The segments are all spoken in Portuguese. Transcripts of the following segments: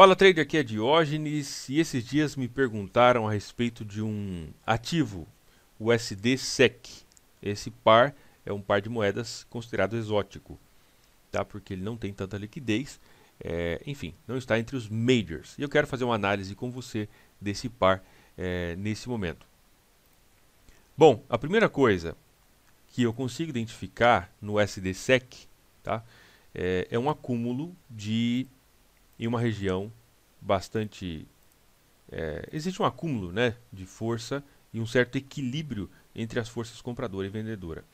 Fala trader, aqui é Diógenes e esses dias me perguntaram a respeito de um ativo, o USD-SEC. Esse par é um par de moedas considerado exótico, tá? Porque ele não tem tanta liquidez, enfim, não está entre os majors. E eu quero fazer uma análise com você desse par nesse momento. Bom, a primeira coisa que eu consigo identificar no USD-SEC, tá? É um acúmulo em uma região bastante... existe um acúmulo, né, de força e um certo equilíbrio entre as forças compradora e vendedora.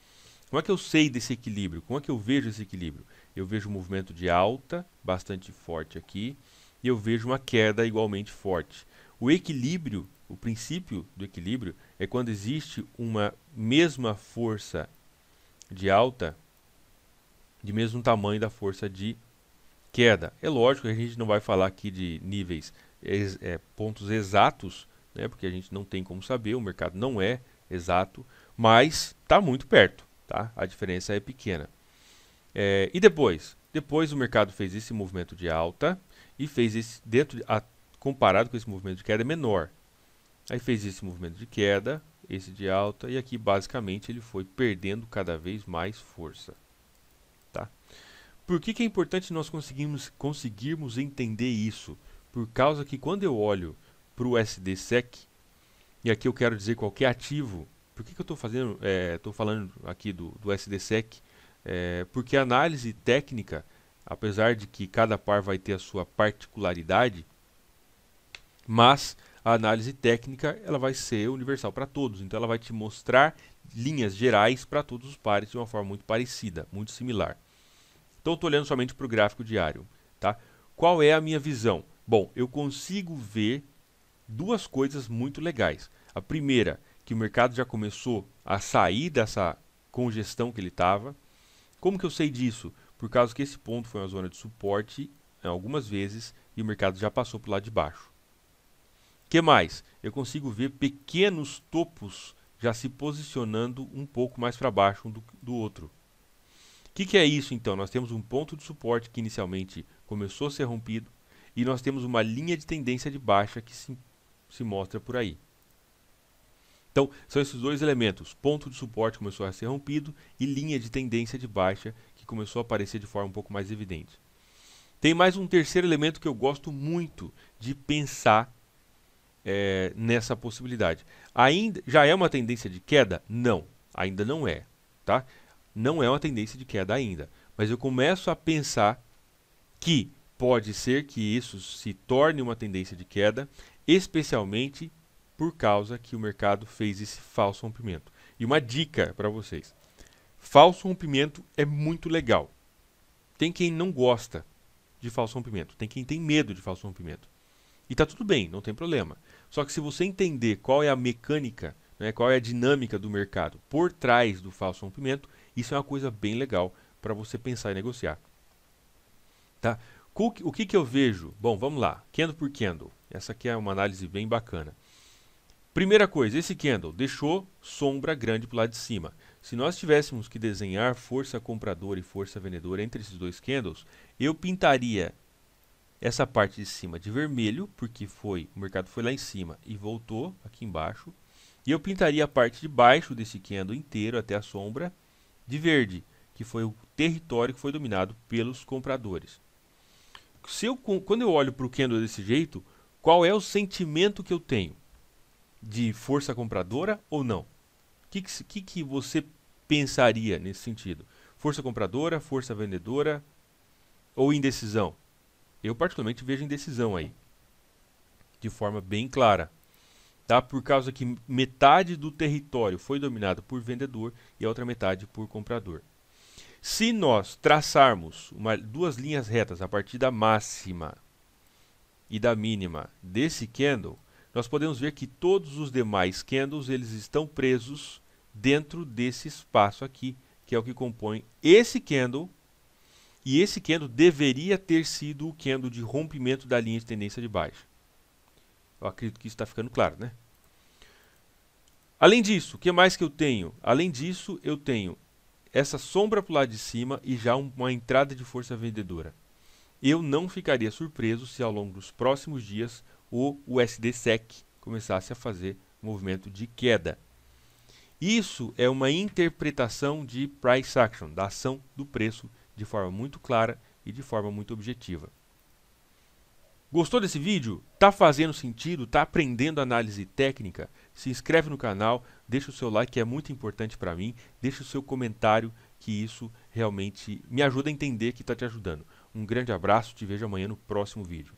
Como é que eu sei desse equilíbrio? Como é que eu vejo esse equilíbrio? Eu vejo um movimento de alta bastante forte aqui e eu vejo uma queda igualmente forte. O equilíbrio, o princípio do equilíbrio é quando existe uma mesma força de alta de mesmo tamanho da força de queda. É lógico que a gente não vai falar aqui de níveis, pontos exatos, né, porque a gente não tem como saber, o mercado não é exato, mas está muito perto, tá? A diferença é pequena. E depois? Depois o mercado fez esse movimento de alta e fez esse, comparado com esse movimento de queda, é menor. Aí fez esse movimento de queda, esse de alta, e aqui basicamente ele foi perdendo cada vez mais força. Tá? Por que é importante nós conseguirmos entender isso? Por causa que quando eu olho para o USD-SEC, e aqui eu quero dizer qualquer ativo, por que eu estou falando aqui do USD-SEC? Porque a análise técnica, apesar de que cada par vai ter a sua particularidade, mas a análise técnica ela vai ser universal para todos, então ela vai te mostrar linhas gerais para todos os pares de uma forma muito parecida, muito similar. Então, estou olhando somente para o gráfico diário. Tá? Qual é a minha visão? Bom, eu consigo ver duas coisas muito legais. A primeira, que o mercado já começou a sair dessa congestão que ele estava. Como que eu sei disso? Por causa que esse ponto foi uma zona de suporte algumas vezes e o mercado já passou para o lado de baixo. O que mais? Eu consigo ver pequenos topos já se posicionando um pouco mais para baixo um do outro. O que é isso então? Nós temos um ponto de suporte que inicialmente começou a ser rompido e nós temos uma linha de tendência de baixa que se mostra por aí. Então, são esses dois elementos. Ponto de suporte começou a ser rompido e linha de tendência de baixa que começou a aparecer de forma um pouco mais evidente. Tem mais um terceiro elemento que eu gosto muito de pensar nessa possibilidade. Ainda já é uma tendência de queda? Não, ainda não é. Tá? Não é uma tendência de queda ainda, mas eu começo a pensar que pode ser que isso se torne uma tendência de queda, especialmente por causa que o mercado fez esse falso rompimento. E uma dica para vocês: falso rompimento é muito legal. Tem quem não gosta de falso rompimento, tem quem tem medo de falso rompimento. E está tudo bem, não tem problema. Só que se você entender qual é a mecânica, né, qual é a dinâmica do mercado por trás do falso rompimento, isso é uma coisa bem legal para você pensar e negociar. Tá? O que eu vejo? Bom, vamos lá. Candle por candle. Essa aqui é uma análise bem bacana. Primeira coisa, esse candle deixou sombra grande para o lado de cima. Se nós tivéssemos que desenhar força compradora e força vendedora entre esses dois candles, eu pintaria essa parte de cima de vermelho, porque o mercado foi lá em cima e voltou aqui embaixo. E eu pintaria a parte de baixo desse candle inteiro até a sombra de verde, que foi o território que foi dominado pelos compradores. Quando eu olho para o candle desse jeito, qual é o sentimento que eu tenho? De força compradora ou não? O que você pensaria nesse sentido? Força compradora, força vendedora ou indecisão? Eu particularmente vejo indecisão aí, de forma bem clara. Tá? Por causa que metade do território foi dominado por vendedor e a outra metade por comprador. Se nós traçarmos duas linhas retas a partir da máxima e da mínima desse candle, nós podemos ver que todos os demais candles eles estão presos dentro desse espaço aqui, que é o que compõe esse candle. E esse candle deveria ter sido o candle de rompimento da linha de tendência de baixa. Eu acredito que isso está ficando claro, né? Além disso, o que mais que eu tenho? Além disso, eu tenho essa sombra para o lado de cima e já uma entrada de força vendedora. eu não ficaria surpreso se ao longo dos próximos dias o USD-SEC começasse a fazer movimento de queda. Isso é uma interpretação de price action, da ação do preço, de forma muito clara e de forma muito objetiva. Gostou desse vídeo? Tá fazendo sentido? Tá aprendendo análise técnica? Se inscreve no canal, deixa o seu like, que é muito importante para mim, deixa o seu comentário, que isso realmente me ajuda a entender que está te ajudando. Um grande abraço, te vejo amanhã no próximo vídeo.